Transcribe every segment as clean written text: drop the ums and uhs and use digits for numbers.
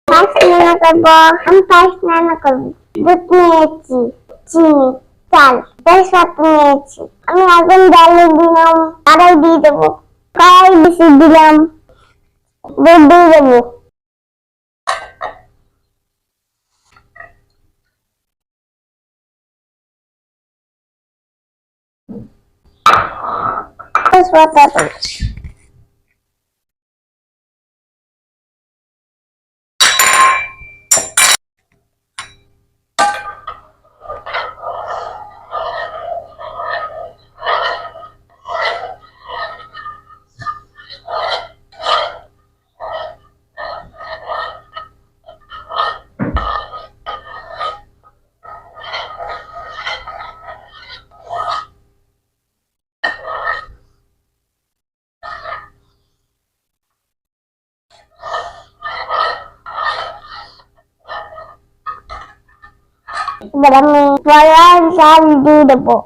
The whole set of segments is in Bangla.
পাঁচ রান্না করবো। আমি পাঁচ রান্না করবো। দুধ নিয়েছি, চিনি, চাল, তেজপাতা নিয়েছি। আমি আগুন জ্বালিয়ে দিলাম, কড়াই দিয়ে দেবো। কড়াই বেশি দিলাম, দুধ দিয়ে দেবো। তেজপাতা এবার আমি কড়াই চাল দিয়ে দেবো।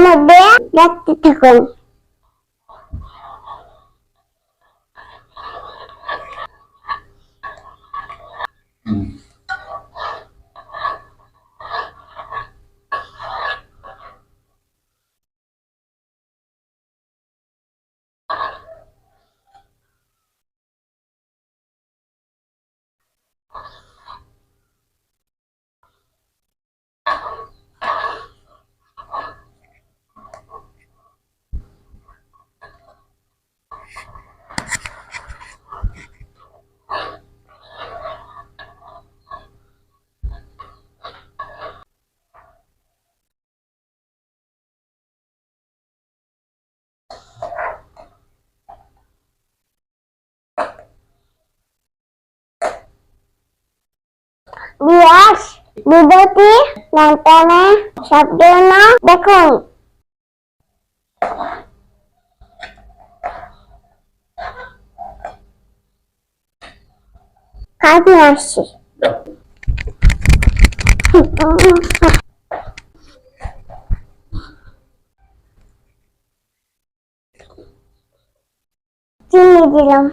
মধ্যে রাখতে থাকুন। বিয়াস ভিডিওটি নাটনে শব্দ না দেখুন। কাজে আসছি। চিনি দিলাম।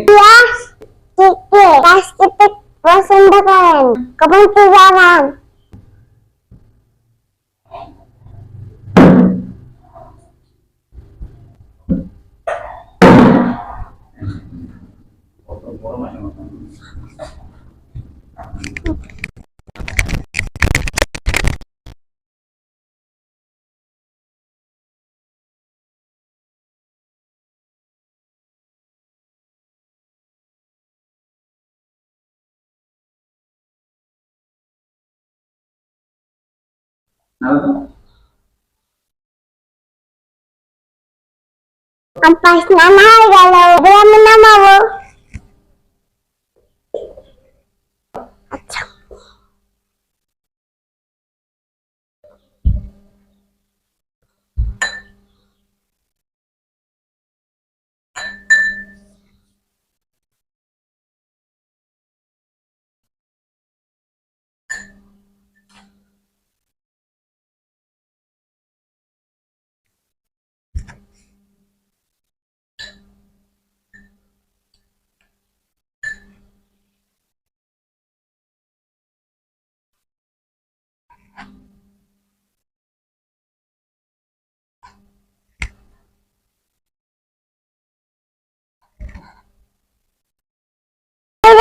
বিয়াস কে কাজ করতে পছন্দ করেন? কমেন্টে জানান। Ampas nama kalau belum nama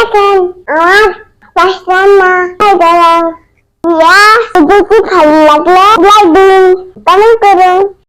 দেখেন আমার পাশ রান্না হয়ে গেল। ইয়া, যদি ভালো লাগলে লাইক দিন, কমেন্ট করুন।